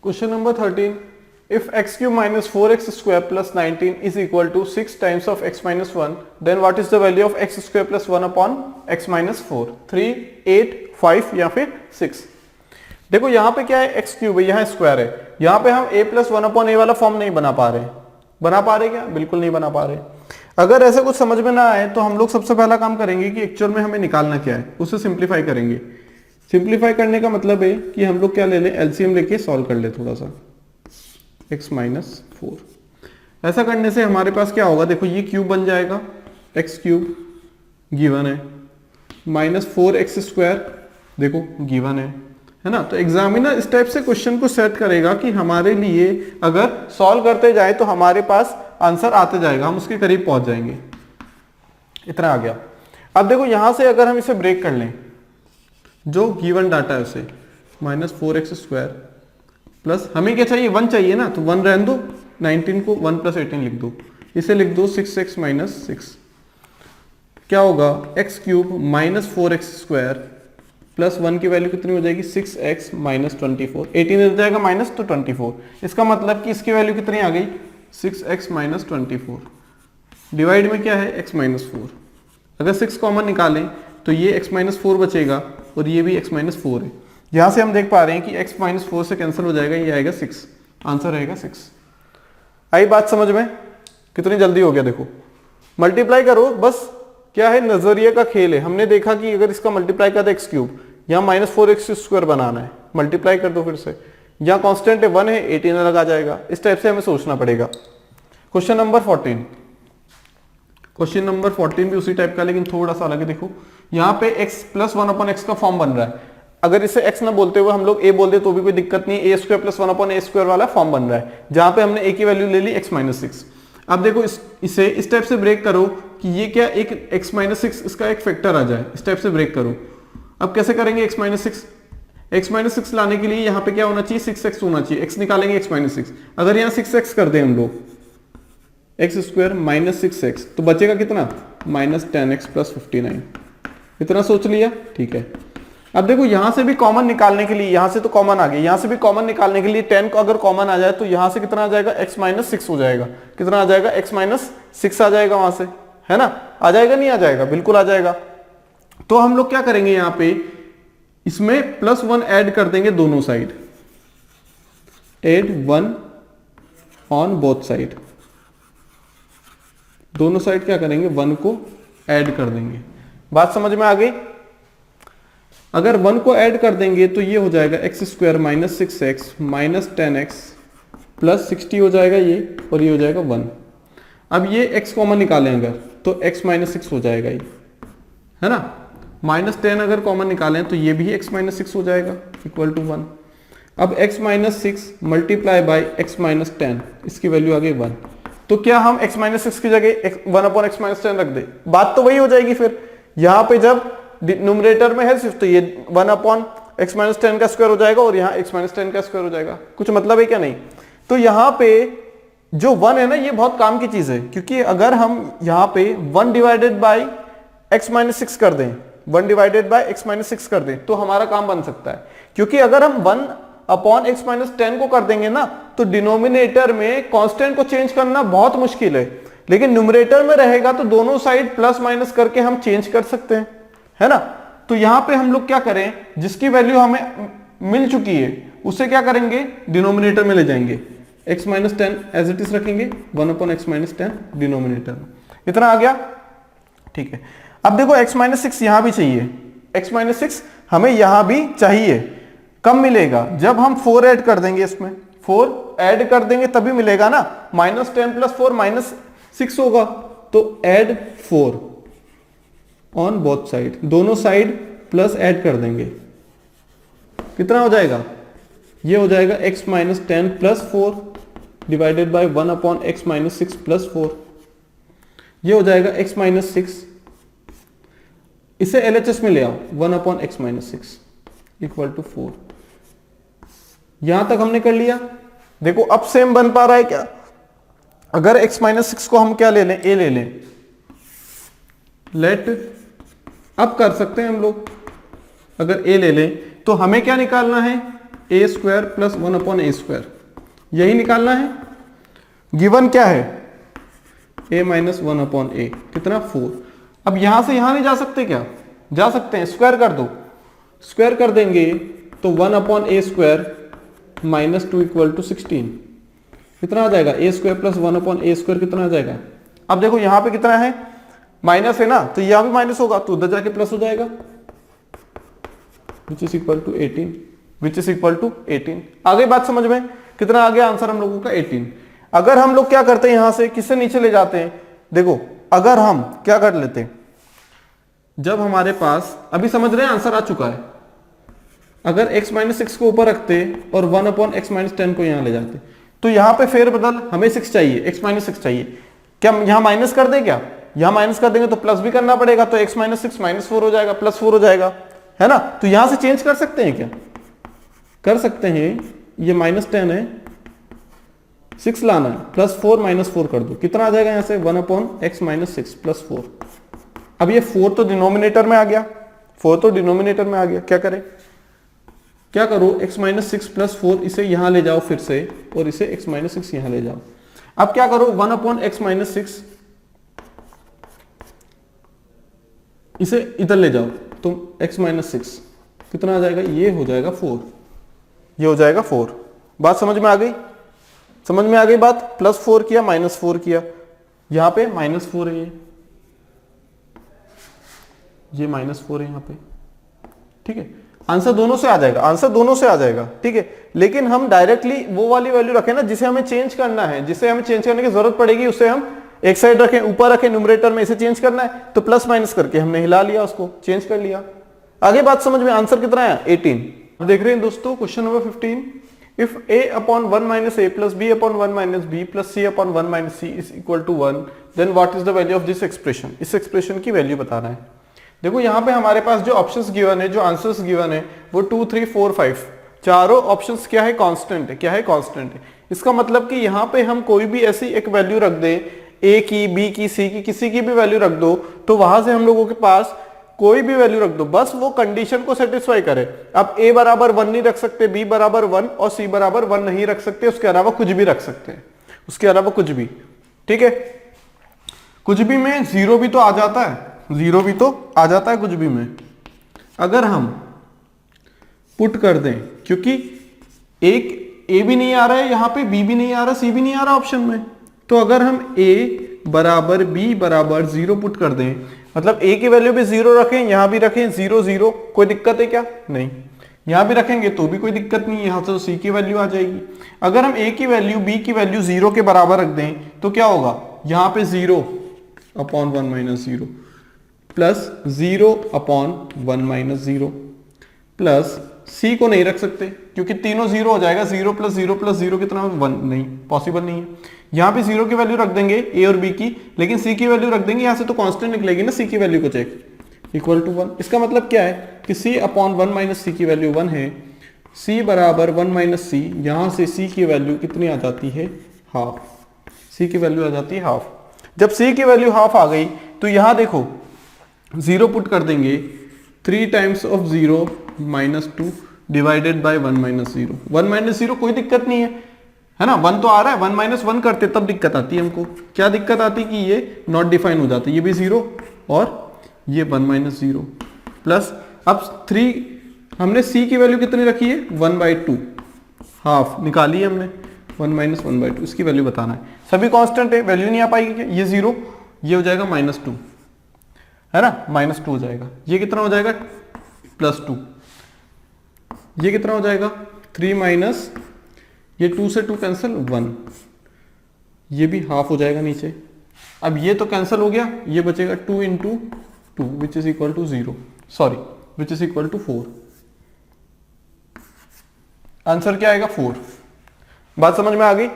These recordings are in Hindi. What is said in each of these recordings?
Question number 13. If x cube minus 4x square plus 19 is equal to 6 times of x minus 1, then what is the value of x square plus 1 upon x minus 4? 3, 8, 5 या फिर 6? देखो यहाँ पे क्या है, x क्यूब है, यहाँ स्क्वायर है, यहाँ पे हम a प्लस 1 अपॉन a वाला फॉर्म नहीं बना पा रहे। बना पा रहे क्या? बिल्कुल नहीं बना पा रहे। अगर ऐसा कुछ समझ में ना आए तो हम लोग सबसे पहला काम करेंगे कि एक्चुअल में हमें निकालना क्या है, उसे सिंप्लीफाई करेंगे। सिंप्लीफाई करने का मतलब है कि हम लोग क्या ले लें, एलसीएम लेके सॉल्व कर ले थोड़ा सा, x माइनस 4। ऐसा करने से हमारे पास क्या होगा, देखो ये क्यूब बन जाएगा, x क्यूब गिवन है, माइनस 4x स्क्वायर देखो गिवन है ना। तो एग्जामिनर इस टाइप से क्वेश्चन को सेट करेगा कि हमारे लिए अगर सॉल्व करते जाए तो हमारे पास आंसर आते जाएगा, हम उसके करीब पहुंच जाएंगे। इतना आ गया। अब देखो यहां से अगर हम इसे ब्रेक कर लें, जो गिवन डाटा है उसे, माइनस 4x स्क्वायर प्लस हमें क्या चाहिए, 1 चाहिए ना, तो 1 रहने दो, 19 को 1 प्लस 18 लिख दो, इसे लिख दो 6x माइनस 6। क्या होगा, x cube minus 4x square plus 1 की वैल्यू कितनी हो जाएगी, 6x माइनस 24, 18 हो जाएगा माइनस तो 24। इसका मतलब कि इसकी वैल्यू कितनी आ गई, 6x माइनस 24। डिवाइड में क्या है, x माइनस 4। अगर 6 कॉमन निकालें तो ये x माइनस 4 बचेगा और ये भी x माइनस 4 है। यहां से हम देख पा रहे हैं कि x माइनस 4 से कैंसिल हो जाएगा, ये आएगा 6, आंसर रहेगा 6। आई बात समझ में? कितनी जल्दी हो गया देखो। मल्टीप्लाई करो, बस क्या है, नजरिए का खेल है। हमने देखा कि अगर इसका मल्टीप्लाई कर दे एक्स क्यूब, यहाँ माइनस 4x स्क्वायर बनाना है, मल्टीप्लाई कर दो फिर से, यहाँ कांस्टेंट है 1 है, 18 अलग आ जाएगा। इस टाइप से हमें सोचना पड़ेगा। Question number 14। क्वेश्चन नंबर 14 भी उसी टाइप का लेकिन थोड़ा सा अलग है। देखो यहाँ पे x प्लस 1 अपॉन एक्स का फॉर्म बन रहा है। अगर इसे x ना बोलते हुए हम लोग a बोल दे तो भी कोई दिक्कत नहीं, a square plus 1 upon a square वाला फॉर्म बन रहा है, जहां पे हमने a की वैल्यू ले ली x माइनस 6। अब देखो इसे इस टाइप से ब्रेक करो कि ये क्या, एक x माइनस 6 इसका एक फैक्टर आ जाए, इस टाइप से ब्रेक करो। अब कैसे करेंगे, x माइनस 6, x माइनस 6 लाने के लिए यहाँ पे क्या होना चाहिए, 6x होना चाहिए, x निकालेंगे x माइनस 6। अगर यहाँ 6x कर दें हम लोग, एक्स स्क्वायर माइनस 6x, तो बचेगा कितना, माइनस 10x प्लस 59। इतना सोच लिया, ठीक है। अब देखो यहां से भी कॉमन निकालने के लिए, यहां से तो कॉमन आ गया, यहां से भी कॉमन निकालने के लिए 10 को अगर कॉमन आ जाए तो यहां से कितना आ जाएगा, x माइनस 6 हो जाएगा। कितना आ जाएगा, x माइनस 6 आ जाएगा वहां से, है ना। आ जाएगा नहीं आ जाएगा, बिल्कुल आ जाएगा। तो हम लोग क्या करेंगे, यहां पे इसमें प्लस 1 ऐड कर देंगे दोनों side, add 1 on both side. दोनों साइड क्या करेंगे, 1 को ऐड कर देंगे। बात समझ में आ गई? अगर 1 को ऐड कर देंगे तो ये हो जाएगा x square minus 6x minus 10x plus 60 हो जाएगा ये, और ये हो जाएगा 1। अब ये x कॉमन निकालें अगर तो x माइनस 6 हो जाएगा ये, है ना। माइनस 10 अगर कॉमन निकालें तो ये भी x माइनस 6 हो जाएगा इक्वल टू 1। अब x minus 6 multiply by x minus 10, इसकी वैल्यू आ गई 1। तो क्या हम x माइनस 6 की जगह 1 अपॉन x माइनस 10 रख दे, बात तो वही हो जाएगी। फिर यहाँ पे जब न्यूमरेटर में है सिर्फ, तो ये 1 अपॉन एक्स माइनस 10 का स्क्वायर हो जाएगा और यहाँ x माइनस 10 का स्क्वायर हो जाएगा। कुछ मतलब है क्या? नहीं। तो यहाँ पे जो 1 है ना, ये बहुत काम की चीज है, क्योंकि अगर हम यहाँ पे 1 डिवाइडेड बाई एक्स माइनस 6 कर दें, 1 डिवाइडेड बाई एक्स माइनस 6 कर दें तो हमारा काम बन सकता है। क्योंकि अगर हम 1 अपॉन एक्स माइनस 10 को कर देंगे ना, तो डिनोमिनेटर में कांस्टेंट को चेंज करना बहुत मुश्किल है, लेकिन न्यूमरेटर में रहेगा तो दोनों साइड प्लस माइनस करके हम चेंज कर सकते हैं, है ना। तो यहां पे हम लोग क्या करें, जिसकी वैल्यू हमें मिल चुकी है उसे क्या करेंगे, डिनोमिनेटर में ले जाएंगे, x minus 10 as it is रखेंगे, 1 अपॉन एक्स माइनस 10 डिनोमिनेटर में। इतना आ गया, ठीक है। अब देखो x माइनस 6 यहां भी चाहिए, x माइनस 6 हमें यहां भी चाहिए। कब मिलेगा, जब हम 4 ऐड कर देंगे, इसमें 4 ऐड कर देंगे तभी मिलेगा ना। माइनस 10 प्लस 4 माइनस 6 होगा, तो ऐड 4 ऑन बोथ साइड, दोनों साइड प्लस ऐड कर देंगे। कितना हो जाएगा, ये हो जाएगा x minus 10 plus 4 divided by 1 upon X minus 6 plus 4। ये हो जाएगा x माइनस 6, इसे LHS में ले आओ, 1 upon X minus 6 equal to 4। यहां तक हमने कर लिया। देखो अब सेम बन पा रहा है क्या, अगर x माइनस 6 को हम क्या ले लें, a ले लें, लेट, अब कर सकते हैं हम लोग, अगर a ले लें तो हमें क्या निकालना है, ए square plus 1 upon A square, यही निकालना है। गिवन क्या है, a माइनस 1 अपॉन ए, कितना 4। अब यहां से यहां नहीं जा सकते क्या, जा सकते हैं, स्क्वायर कर दो, स्क्वायर कर देंगे तो 1 upon A square minus 2 equal to 16, कितना आ जाएगा A square plus 1 upon A square, कितना आ जाएगा। अब देखो यहां पे कितना है, माइनस है ना, तो यहां भी माइनस होगा तो उधर जाके प्लस हो जाएगा, which is equal to 18, which is equal to 18। आगे बात समझ में, कितना आ गया आंसर हम लोगों का 18। अगर हम लोग क्या करते हैं, यहां से किससे नीचे ले जाते हैं, देखो अगर हम क्या कर लेते हैं, जब हमारे पास, अभी समझ रहे हैं आंसर आ चुका है, अगर x माइनस 6 को ऊपर रखते और 1 अपॉन x माइनस 10 को यहां ले जाते, तो यहां पे फेर बदल, हमें 6 चाहिए, x माइनस 6 चाहिए, क्या यहां माइनस कर दें, क्या यहां माइनस कर देंगे तो प्लस भी करना पड़ेगा, तो x माइनस 6 माइनस 4 हो जाएगा, प्लस 4 हो जाएगा, है ना। तो यहां से चेंज कर सकते हैं क्या, कर सकते हैं, ये माइनस 10 है, 6 लाना है, प्लस 4 माइनस 4 कर दो, कितना आ जाएगा यहां से 1 अपॉन x माइनस 6 प्लस 4। अब ये 4 तो डिनोमिनेटर में आ गया, 4 तो डिनोमिनेटर में आ गया, क्या करें, क्या करो, x माइनस 6 प्लस 4 इसे यहां ले जाओ फिर से, और इसे x माइनस 6 यहां ले जाओ। अब क्या करो, 1 अपॉन x माइनस 6 इसे इधर ले जाओ, तो x माइनस 6 कितना आ जाएगा, ये हो जाएगा 4, ये हो जाएगा 4। बात समझ में आ गई, समझ में आ गई बात, प्लस 4 किया माइनस 4 किया, यहां पे माइनस 4 है, ये माइनस 4 है यहां पे, ठीक है। आंसर दोनों से आ जाएगा, आंसर दोनों से आ जाएगा, ठीक है। लेकिन हम डायरेक्टली वो वाली वैल्यू रखें ना जिसे हमें चेंज करना है, जिसे हमें चेंज करने की जरूरत पड़ेगी, उसे हम एक साइड रखें, ऊपर रखें न्यूमरेटर में, इसे चेंज करना है तो प्लस माइनस करके हमने हिला लिया, उसको चेंज कर लिया। आगे बात समझ में, आंसर कितना है 18। अब देख रहे हैं दोस्तों question number 15, if a upon 1 minus a plus b upon 1 minus b plus c upon 1 minus c is equal to 1, then what is the value of this expression. इस एक्सप्रेशन की वैल्यू बताना है। देखो यहाँ पे हमारे पास जो ऑप्शंस गिवन है, जो आंसर्स गिवन है, वो 2, 3, 4, 5 चारों ऑप्शंस क्या है, कांस्टेंट है। क्या है, कांस्टेंट है। इसका मतलब कि यहाँ पे हम कोई भी ऐसी एक वैल्यू रख दें, a की, b की, c की, किसी की भी वैल्यू रख दो, तो वहां से हम लोगों के पास कोई भी वैल्यू रख दो, बस वो कंडीशन को सेटिस्फाई करे। अब a बराबर 1 नहीं रख सकते, b बराबर 1 और c बराबर 1 नहीं रख सकते, उसके अलावा कुछ भी रख सकते हैं, उसके अलावा कुछ भी, ठीक है। कुछ भी में जीरो भी तो आ जाता है, जीरो भी तो आ जाता है कुछ भी में। अगर हम पुट कर दें, क्योंकि एक a भी नहीं आ रहा है यहां पे, b भी नहीं आ रहा, c भी नहीं आ रहा ऑप्शन में, तो अगर हम a बराबर b बराबर 0 पुट कर दें, मतलब a की वैल्यू भी 0 रखें, यहां भी रखें 0 0, कोई दिक्कत है क्या, नहीं। यहां भी रखेंगे तो भी कोई दिक्कत नहीं है, यहां से तो c की वैल्यू आ जाएगी। अगर हम a की वैल्यू b की वैल्यू 0 के बराबर रख दें तो क्या होगा, यहां पे 0 upon 1 minus 0 plus 0 upon 1 minus 0 plus c को नहीं रख सकते क्योंकि तीनों 0 हो जाएगा, 0 प्लस 0 प्लस 0 कितना 1, नहीं पॉसिबल नहीं है। यहां पे 0 की वैल्यू रख देंगे a और b की, लेकिन c की वैल्यू रख देंगे, यहां से तो कांस्टेंट निकलेगी ना, c की वैल्यू को चेक, इक्वल टू 1। इसका मतलब क्या है कि c अपॉन 1 माइनस c की वैल्यू 1 है, c बराबर 1 माइनस c, यहां से c की वैल्यू कितनी आ जाती है, हाफ, c की वैल्यू आ जाती है हाफ। जब c की वैल्यू हाफ आ गई तो यहां देखो 0 पुट कर देंगे, 3 times of 0 minus 2 divided by 1 minus 0, 1 minus 0 कोई दिक्कत नहीं है ना, 1 तो आ रहा है, 1 माइनस 1 करते तब दिक्कत आती है हमको। क्या दिक्कत आती कि ये नॉट डिफाइन हो जाता है, ये भी 0 और ये 1 माइनस 0 प्लस, अब 3 हमने c की वैल्यू कितनी रखी है 1/2, हाफ निकाली है हमने, 1 माइनस 1/2, इसकी वैल्यू बताना है। सभी कांस्टेंट है, वैल्यू नहीं आ पाएगी क्या, ये 0, ये हो जाएगा -2, है ना, -2 हो जाएगा। ये कितना हो जाएगा +2, ये कितना हो जाएगा 3 माइनस, ये 2 से 2 कैंसिल 1, ये भी हाफ हो जाएगा नीचे। अब ये तो कैंसिल हो गया, ये बचेगा 2 into 2 which is equal to 0, sorry which is equal to 4। Answer क्या आएगा 4। बात समझ में आ गई।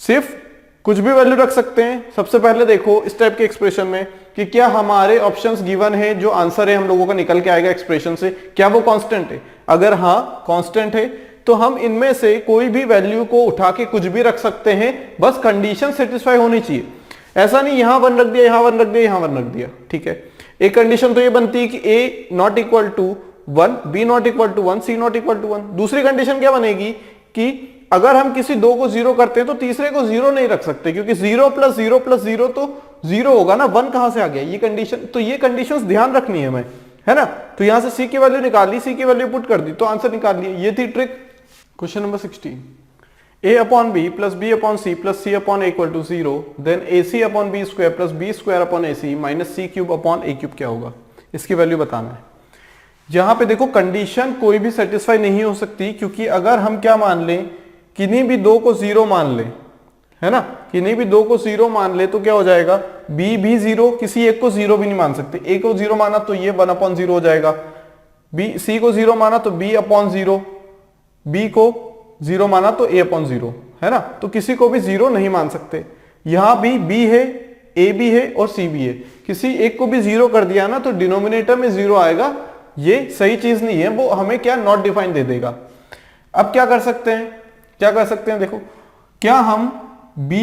सिर्फ कुछ भी वैल्यू रख सकते हैं। सबसे पहले देखो इस टाइप के एक्सप्रेशन में कि क्या हमारे ऑप्शंस गिवन है, जो आंसर है हम लोगों का निकल के आएगा एक्सप्रेशन से, क्या वो कांस्टेंट है। अगर हाँ कांस्टेंट है तो हम इनमें से कोई भी वैल्यू को उठा के कुछ भी रख सकते हैं, बस कंडीशन सेटिस्फाई होनी चाहिए। ऐसा नहीं यहां 1 रख दिया, यहां 1 रख दिया, यहां 1 रख दिया, ठीक है। एक कंडीशन तो ये बनती है कि a not equal to 1, b not equal to 1, c not equal to 1। दूसरी कंडीशन क्या बनेगी कि अगर हम किसी दो को जीरो करते हैं तो तीसरे को जीरो नहीं रख सकते, क्योंकि 0 प्लस 0 प्लस 0 तो 0 होगा ना, 1 कहां से आ गया, ये कंडीशन। तो ये कंडीशंस ध्यान रखनी है हमें, है ना। तो यहां से c की वैल्यू निकाल ली, c की वैल्यू पुट कर दी तो आंसर निकाल लिया। ये थी trick. Question number 16, a upon b plus b upon c plus c upon equal to 0, then ac upon b square plus b square upon ac minus c cube upon a cube क्या होगा, इसकी वैल्यू बताना है। यहां पे देखो कंडीशन कोई भी सेटिस्फाई नहीं हो सकती, क्योंकि अगर हम क्या मान लें, किन्हीं भी दो को जीरो मान लें, है ना, किन्हीं भी दो को जीरो मान ले तो क्या हो जाएगा, b भी जीरो, किसी एक को जीरो भी नहीं मान सकते। a को जीरो माना तो ये 1 अपॉन 0 हो जाएगा, c को जीरो माना तो b अपॉन 0, b को जीरो माना तो a अपॉन 0, है ना। तो किसी को भी जीरो नहीं मान सकते। यहां भी b है, a भी है और c भी है, किसी एक को भी जीरो कर दिया ना तो डिनोमिनेटर में जीरो आएगा, ये सही चीज नहीं है, वो हमें क्या नॉट डिफाइन दे देगा। अब क्या कर सकते हैं, क्या कर सकते हैं, देखो क्या हम b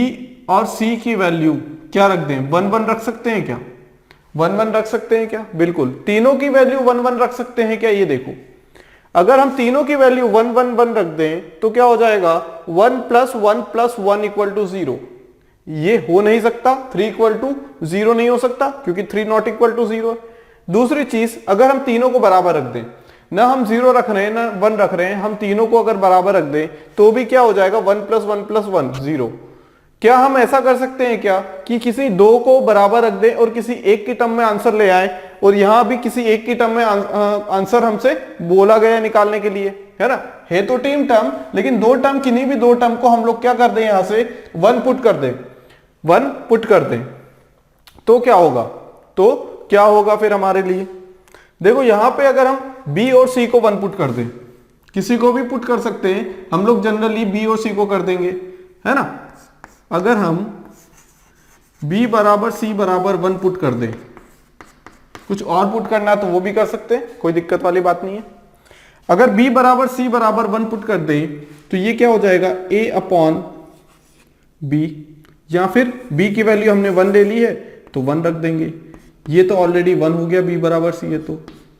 और c की वैल्यू क्या रख दें, 1 1 रख सकते हैं क्या, 1 1 रख सकते हैं क्या, बिल्कुल। तीनों की वैल्यू 1 1 रख सकते हैं क्या, ये देखो अगर हम तीनों की वैल्यू 1 1 1 रख दें तो क्या हो जाएगा, 1 प्लस 1 प्लस 1 इक्वल टू 0। ये हो नहीं सकता, 3 इक्वल टू 0 नहीं हो सकता, क्योंकि 3 नॉट इक्वल टू 0 है। दूसरी चीज, अगर हम तीनों को बराबर रख दें, ना हम 0 रख रहे हैं ना 1 रख रहे हैं, हम तीनों को अगर बराबर रख दें तो भी क्या हो जाएगा, 1 प्लस 1 प्लस 1 0। क्या हम ऐसा कर सकते हैं क्या कि किसी दो को बराबर रख दें और किसी एक की टर्म में आंसर ले आए, और यहां भी किसी एक की टर्म में आंसर हमसे बोला गया निकालने के लिए, है ना। है तो टीम टर्म, लेकिन दो टर्म, किन्हीं भी दो टर्म को हम लोग क्या कर दें, यहां से 1 पुट कर दें, 1 पुट कर दें तो क्या होगा, तो क्या होगा फिर हमारे लिए, देखो यहां पे अगर हम b और c को 1 पुट कर दें, किसी को भी पुट कर सकते हैं हम लोग, जनरली b और c को कर देंगे, है ना। अगर हम b बराबर c बराबर 1 पुट कर दें, कुछ और पुट करना है तो वो भी कर सकते हैं, कोई दिक्कत वाली बात नहीं है। अगर b बराबर c बराबर 1 पुट कर दें तो ये क्या हो जाएगा, a अपॉन b, या फिर b की वैल्यू हमने 1 ले ली है तो 1 रख देंगे, ये तो ऑलरेडी 1 हो गया, b बराबर c है तो,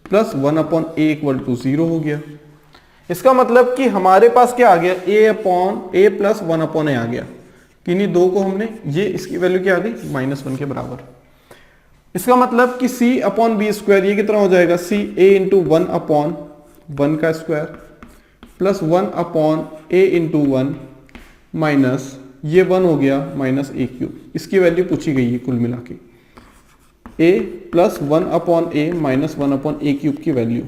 plus 1 upon a equal to 0 हो गया। इसका मतलब कि हमारे पास क्या आ गया, a upon a plus 1 upon a आ गया, किन्हीं दो को हमने, ये इसकी वैल्यू क्या आ गई, -1 के बराबर। इसका मतलब कि c अपॉन बी स्क्वायर ये कितना हो जाएगा, c a इंटू 1 अपॉन 1 का square plus 1 upon a into 1 minus ये 1 हो गया माइनस a क्यूब, इसकी वैल्यू पूछी गई है कुल मिला के, a plus 1 upon a minus 1 upon a cube की वैल्यू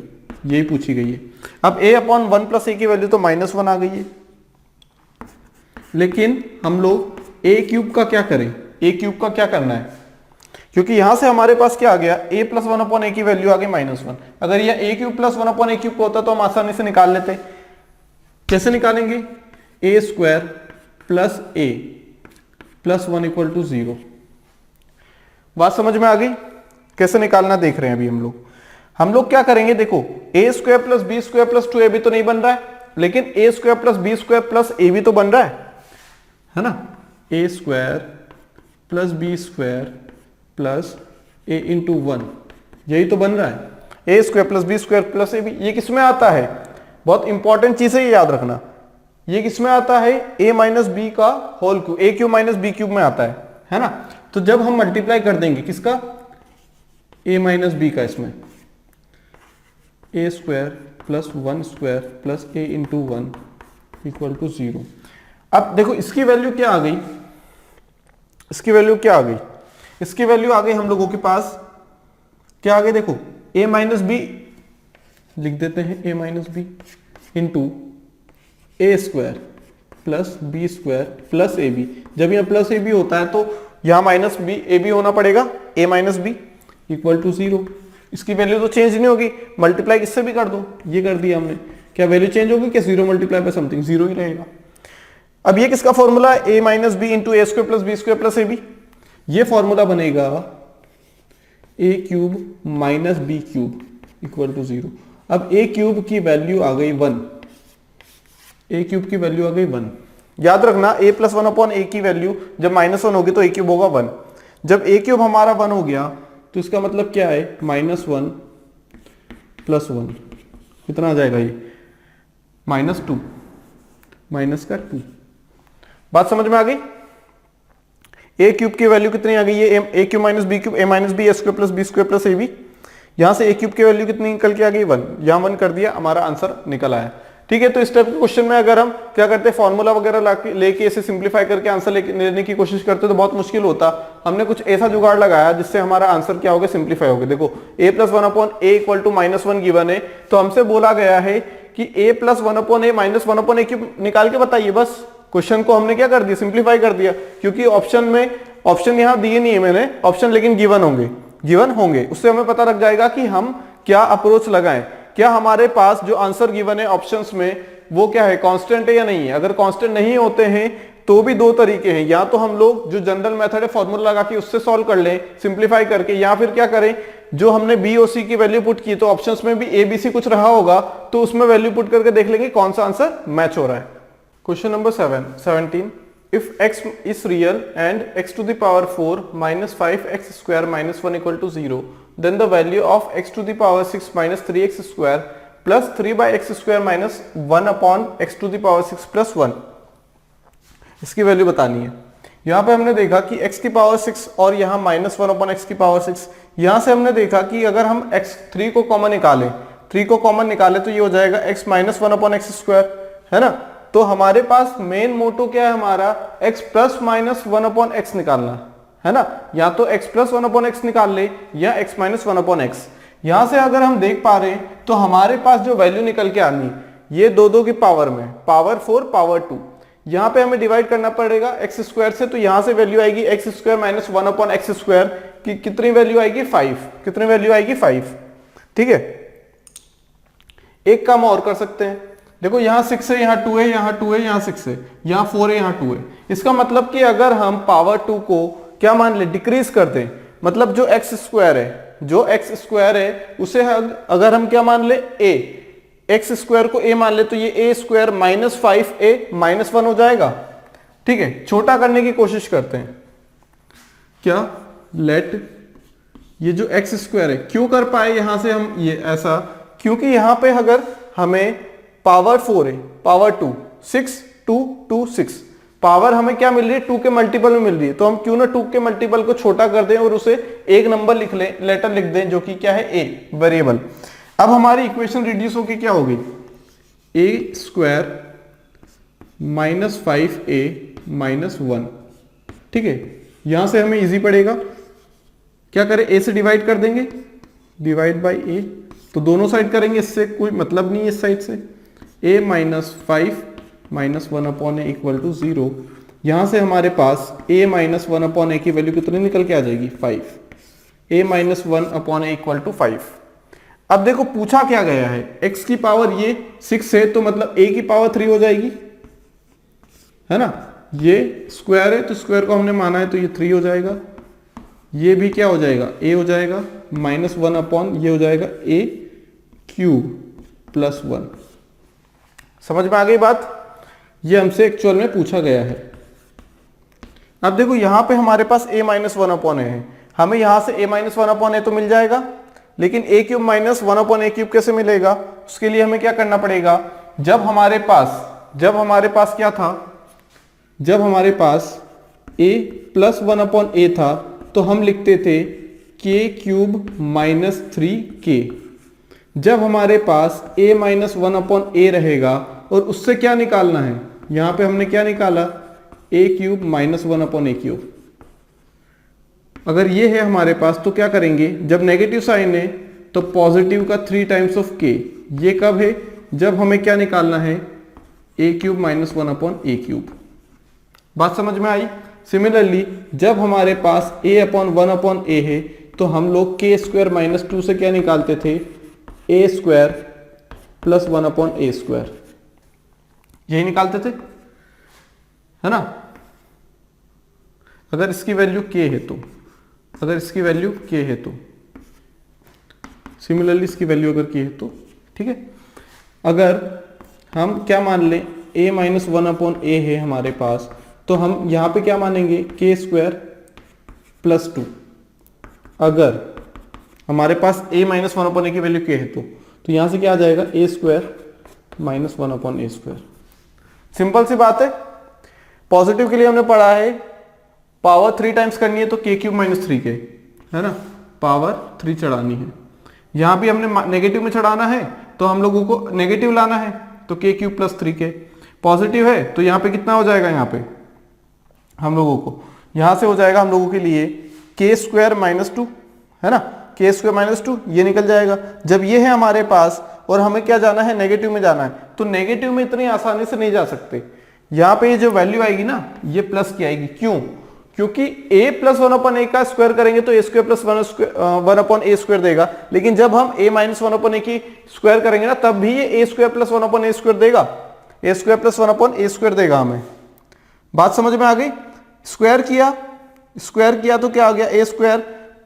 यही पूछी गई है। अब a अपॉन 1 प्लस a की वैल्यू तो -1 आ गई है, लेकिन हम लोग a क्यूब का क्या करें, a क्यूब का क्या करना है, क्योंकि यहां से हमारे पास क्या आ गया, a प्लस 1 अपॉन a की वैल्यू आ गई -1। अगर यह a cube plus 1 upon a cube का होता तो हम आसानी से निकाल लेते। कैसे निकालेंगे, a square plus a plus 1 equal to 0। बात समझ में आ गई, कैसे निकालना देख रहे हैं अभी हम लोग क्या करेंगे, देखो a square plus b square plus 2ab तो नहीं बन रहा है, लेकिन a square plus b square plus a भी तो बन रहा है ना। a square plus b square plus a into 1 यही तो बन रहा है, a square plus b square plus a भी। ये किस में आता है, बहुत इंपॉर्टेंट चीज है ये याद रखना, ये किस में आता है, a माइनस बी का whole cube, a cube minus b cube में आता है ना। तो जब हम मल्टीप्लाई कर देंगे किसका, a माइनस बी का, इसमें a square plus 1 square plus a into 1 equal to 0। अब देखो इसकी वैल्यू क्या आ गई, इसकी वैल्यू क्या आ गई, इसकी वैल्यू आ गई हम लोगों के पास क्या आ गई, देखो a माइनस बी लिख देते हैं, a minus b into a square plus b square plus a b. जब यहाँ प्लस ए बी होता है तो यहाँ माइनस बी ए बी होना पड़ेगा, a minus b equal to 0। इसकी वैल्यू तो चेंज नहीं होगी, मल्टीप्लाई किससे भी कर दो, ये कर दिया हमने, क्या वैल्यू चेंज होगी, क्या 0 मल्टीप्लाई बाय समथिंग 0 ही रहेगा। अब ये किसका फॉर्मूला है, a minus b into a square plus b square plus a b, ये फॉर्मूला बनेगा a cube minus b cube equal to 0। अब a क्यूब की वैल्यू आ गई 1, a क्यूब की वैल्यू आ गई 1। याद रखना a प्लस 1 अपॉन a की वैल्यू जब -1 होगी तो a क्यूब होगा 1। जब a क्यूब हमारा 1 हो गया तो इसका मतलब क्या है, -1 प्लस 1 कितना आ जाएगा ये -2 माइनस का 2। बात समझ में आ गई। ए क्यूब की वैल्यू कितनी आ गई है, a cube minus b cube, a minus b a square plus b square plus a b. यहां से ए क्यूब की वैल्यू कितनी निकल के आ गई 1, यहां 1 कर दिया, हमारा आंसर निकल आया। ठीक है, तो इस टाइप के क्वेश्चन में अगर हम क्या करते हैं फॉर्मूला वगैरह लेके इसे सिंप्लीफाई करके आंसर लेने की कोशिश करते तो बहुत मुश्किल होता। हमने कुछ ऐसा जुगाड़ लगाया जिससे हमारा आंसर क्या होगा, सिंप्लीफाई होगा। देखो a plus 1/a equal to -1 given है, तो हमसे बोला गया है कि a plus 1/a minus 1/a cube निकाल के बताइए। बस क्वेश्चन को हमने क्या कर दिया, सिंप्लीफाई कर दिया, क्योंकि ऑप्शन यहाँ दिए नहीं है मैंने ऑप्शन, लेकिन गिवन होंगे। उससे हमें पता लग जाएगा कि हम क्या अप्रोच लगाएं, क्या हमारे पास जो आंसर गिवन है ऑप्शंस में वो क्या है, कांस्टेंट है या नहीं है। अगर कांस्टेंट नहीं होते हैं तो भी दो तरीके हैं, या तो हम लोग जो जनरल मेथड है फॉर्मूला लगा के उससे सॉल्व कर लें सिंप्लीफाई करके, या फिर क्या करें जो हमने बी और सी की वैल्यू पुट की तो ऑप्शंस में भी ए बी सी कुछ रहा होगा तो उसमें वैल्यू पुट करके देख लेंगे कौन सा आंसर मैच हो रहा है। Question number 17 if x is real and x to the power 4 minus 5x square minus 1 equal to 0, then the value of x to the power 6 minus 3x square plus 3 by x square minus 1 upon x to the power 6 plus 1, इसकी वैल्यू बतानी है। यहाँ पे हमने देखा कि x की पावर 6 और यहाँ -1 अपॉन x की पावर 6, यहाँ से हमने देखा कि अगर हम x3 को कॉमन निकालें तो ये हो जाएगा x minus 1 upon x square, है ना। तो हमारे पास मेन मोटो क्या है हमारा, x plus minus 1 upon x निकालना, है ना। या तो x प्लस 1 अपॉन एक्स निकाल ले या x माइनस 1 अपॉन एक्स। यहां से अगर हम देख पा रहे हैं तो हमारे पास जो वैल्यू निकल के आनी ये दो की पावर में, पावर 4 पावर 2, यहां पे हमें डिवाइड करना पड़ेगा x स्क्वायर से, तो यहां से वैल्यू आएगी x square minus 1 upon x square की कितनी वैल्यू आएगी 5, कितनी वैल्यू आएगी 5। ठीक है, एक काम और कर सकते हैं, देखो यहाँ 6 है, यहाँ 2 है, यहाँ 2 है, यहाँ 6 है, यहाँ 4 है, यहाँ 2 है। इसका मतलब कि अगर हम पावर 2 को क्या मान ले, डिक्रीज कर दें, मतलब जो x स्क्वायर है उसे अगर हम क्या मान ले a, x स्क्वायर को a मान ले तो ये a square minus 5a minus 1 हो जाएगा। ठीक है, छोटा करने की कोशिश करते हैं, क्या लेट ये जो x स्क्वायर है, क्यों कर पाए यहां से हम ये ऐसा, क्योंकि यहां पे अगर हमें पावर 4 है, पावर 2, 6 2 2 6, पावर हमें क्या मिल रही है 2 के मल्टीपल में मिल रही है, तो हम क्यों ना 2 के मल्टीपल को छोटा कर दें और उसे एक नंबर लिख लें, लेटर लिख दें जो कि क्या है a वेरिएबल। अब हमारी इक्वेशन रिड्यूस होकर क्या होगी, a square minus 5a minus 1। ठीक है, यहां से हमें इजी पड़ेगा, क्या करें a से डिवाइड कर देंगे, डिवाइड बाई a, तो दोनों साइड करेंगे, इससे कोई मतलब नहीं है इस साइड से, a minus 5 minus 1 upon a equal to 0। यहां से हमारे पास a माइनस 1 अपॉन ए की वैल्यू कितनी निकल के आ जाएगी 5, a minus 1 upon a equal to 5। अब देखो पूछा क्या गया है, x की पावर ये 6 है तो मतलब a की पावर 3 हो जाएगी, है ना। ये स्क्वायर है तो स्क्वायर को हमने माना है तो ये 3 हो जाएगा, ये भी क्या हो जाएगा a हो जाएगा, माइनस 1 अपॉन ये हो जाएगा a क्यूब प्लस 1। समझ में आ गई बात, ये हमसे एक्चुअल में पूछा गया है। अब देखो यहां पे हमारे पास a माइनस 1 अपॉन ए है, हमें यहां से a माइनस 1 अपॉन ए तो मिल जाएगा, लेकिन a cube minus 1 upon a cube कैसे मिलेगा, उसके लिए हमें क्या करना पड़ेगा, जब हमारे पास क्या था, जब हमारे पास a प्लस 1 अपॉन ए था तो हम लिखते थे k क्यूब माइनस 3k। जब हमारे पास a माइनस 1 अपॉन ए रहेगा और उससे क्या निकालना है, यहां पे हमने क्या निकाला a cube minus 1 upon a cube. अगर ये है हमारे पास तो क्या करेंगे, जब नेगेटिव साइन है तो पॉजिटिव का 3 टाइम्स ऑफ k। ये कब है, जब हमें क्या निकालना है a cube minus 1 upon a cube. बात समझ में आई। सिमिलरली जब हमारे पास a अपॉन 1 अपॉन ए है तो हम लोग k स्क्वायर माइनस 2 से क्या निकालते थे, a square plus 1 upon A square, यही निकालते थे, है ना। अगर इसकी वैल्यू k है तो, अगर इसकी वैल्यू k है तो, सिमिलरली इसकी वैल्यू अगर k है तो, ठीक है। अगर हम क्या मान लें a माइनस 1 अपॉन ए है हमारे पास, तो हम यहां पे क्या मानेंगे k स्क्वायर प्लस 2। अगर हमारे पास a माइनस 1 अपॉन ए की वैल्यू k है तो तो यहां से क्या आ जाएगा A square minus 1 upon A square. Simple सी बात है। पॉजिटिव के लिए हमने पढ़ा है पावर 3 टाइम्स करनी है तो के क्यूब माइनस 3 के, है ना, पावर 3 चढ़ानी है। यहां भी हमने नेगेटिव में चढ़ाना है तो हम लोगों को नेगेटिव लाना है तो के क्यूब प्लस 3 के। पॉजिटिव है तो यहां पे कितना हो जाएगा, यहां पे हम लोगों को यहां से हो जाएगा हम लोगों के लिए के स्क्वायर माइनस 2, है ना, के स्क्वायर माइनस 2 ये निकल जाएगा। जब ये है हमारे पास और हमें क्या जाना है, नेगेटिव में जाना है, तो नेगेटिव में इतनी आसानी से नहीं जा सकते। यहाँ पे ये जो वैल्यू आएगी ना ये प्लस की आएगी। क्यों? क्योंकि a प्लस 1 अपॉन ए का स्क्वायर करेंगे तो a square plus 1 upon A square देगा, लेकिन जब हम a माइनस 1 अपॉन ए की स्क्वायर करेंगे ना तब भी ये a square plus 1 upon A square देगा, a square plus 1 upon A square देगा। हमें बात समझ में आ गई? स्क्वायर किया तो क्या आ गया, a square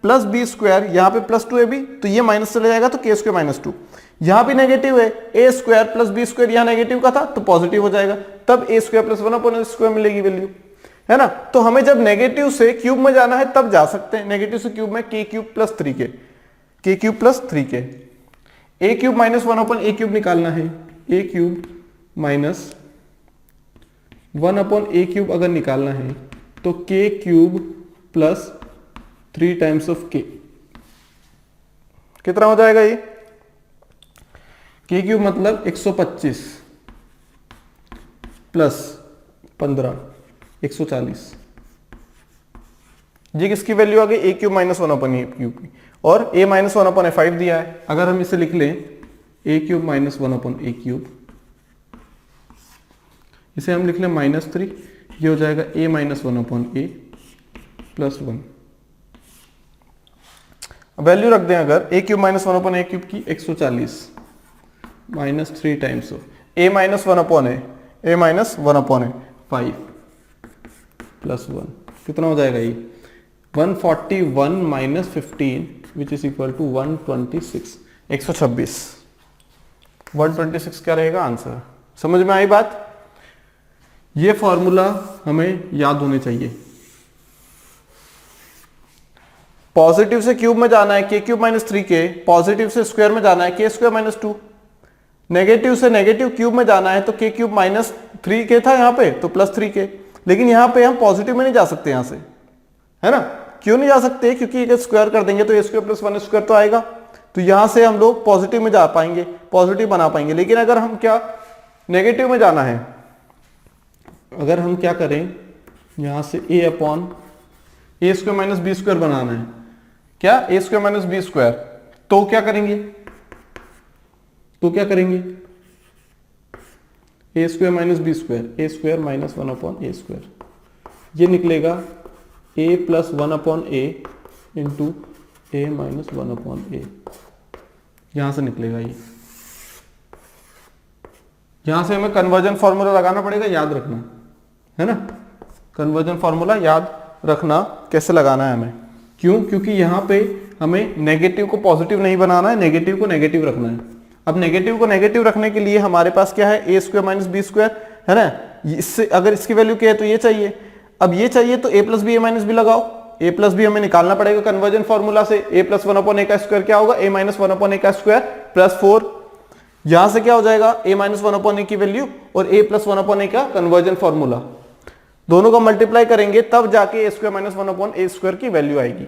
plus b square, यहाँ पे प्लस 2ab तो ये माइनस चले जाएगा तो के स्क्वायर माइनस 2। यहाँ भी नेगेटिव है, ए स्क्वायर प्लस बी स्क्वायर यहाँ नेगेटिव का था तो पॉजिटिव हो जाएगा, तब ए square plus 1 upon A square मिलेगी वैल्यू, है ना। तो हमें जब नेगेटिव से क्यूब में जाना है तब जा सकते हैं। नेगेटिव से क्यूब में के क्यूब प्लस 3 के, के क्यूब प्लस 3 के, ए cube minus 1 upon a cube निकालना है, a cube minus 1 upon a cube अगर निकालना है तो के क्यूब प्लस 3 टाइम्स ऑफ के, कितना हो जाएगा ये, के क्यूब मतलब 125 प्लस 15 140। ये किसकी वैल्यू आ गई, ए cube minus 1 upon a cube की, और ए माइनस 1 अपॉन ए 5 दिया है। अगर हम इसे लिख लें a cube minus 1 upon a cube, इसे हम लिख लें माइनस 3, ये हो जाएगा a minus 1 upon a plus 1। Value रख दें अगर a cube minus 1 upon a cube की 140 minus 3 times of a minus 1 upon a minus 1 upon a 5 plus 1, कितना हो जाएगा ये 141 minus 15 which is equal to 126, 126। 126 क्या रहेगा आंसर। समझ में आई बात? ये फॉर्मूला हमें याद होने चाहिए। पॉजिटिव से क्यूब में जाना है के क्यूब माइनस 3 के, पॉजिटिव से स्क्वायर में जाना है के स्क्वायर माइनस 2, नेगेटिव से नेगेटिव क्यूब में जाना है तो के क्यूब माइनस 3 के था यहाँ पे तो प्लस 3 के, लेकिन यहाँ पे हम पॉजिटिव में नहीं जा सकते यहाँ से, है ना। क्यों नहीं जा सकते? क्योंकि अगर स्क्वायर कर देंगे तो ए स्क्वायर प्लस 1 स्क्वायर तो आएगा, तो यहाँ से हम लोग पॉजिटिव में जा पाएंगे, पॉजिटिव बना पाएंगे। लेकिन अगर हम क्या नेगेटिव में जाना है, अगर हम क्या करें यहाँ से ए upon A square minus B square बनाना है, क्या ए स्क्वायर माइनस बी स्क्वायर, तो क्या करेंगे, ए square minus B square, A square minus 1 upon A square, ये निकलेगा ए प्लस 1 अपॉन ए इंटू ए माइनस 1 अपॉन ए, यहां से निकलेगा ये। यहां से हमें कन्वर्जन फॉर्मूला लगाना पड़ेगा, याद रखना, है ना। कन्वर्जन फॉर्मूला याद रखना कैसे लगाना है हमें। क्यों? क्योंकि यहां पे हमें नेगेटिव को पॉजिटिव नहीं बनाना है, नेगेटिव को नेगेटिव रखना है। अब नेगेटिव को नेगेटिव रखने के लिए हमारे पास क्या है, ए स्क्वायर माइनस बी स्क्वायर, है ना। इससे अगर इसकी वैल्यू क्या है तो ये चाहिए, अब ये चाहिए तो ए प्लस बी ए माइनस बी लगाओ, ए प्लस बी हमें निकालना पड़ेगा कन्वर्जन फॉर्मूला से। ए प्लस 1 अपॉन ए का स्क्वायर क्या होगा, ए माइनस 1 अपॉन ए का स्क्वायर प्लस 4। यहां से क्या हो जाएगा, ए माइनस 1 अपॉन ए की वैल्यू और ए प्लस 1 अपॉन ए का कन्वर्जन फॉर्मूला, दोनों को मल्टीप्लाई करेंगे तब जाके ए square minus 1 upon A square की वैल्यू आएगी।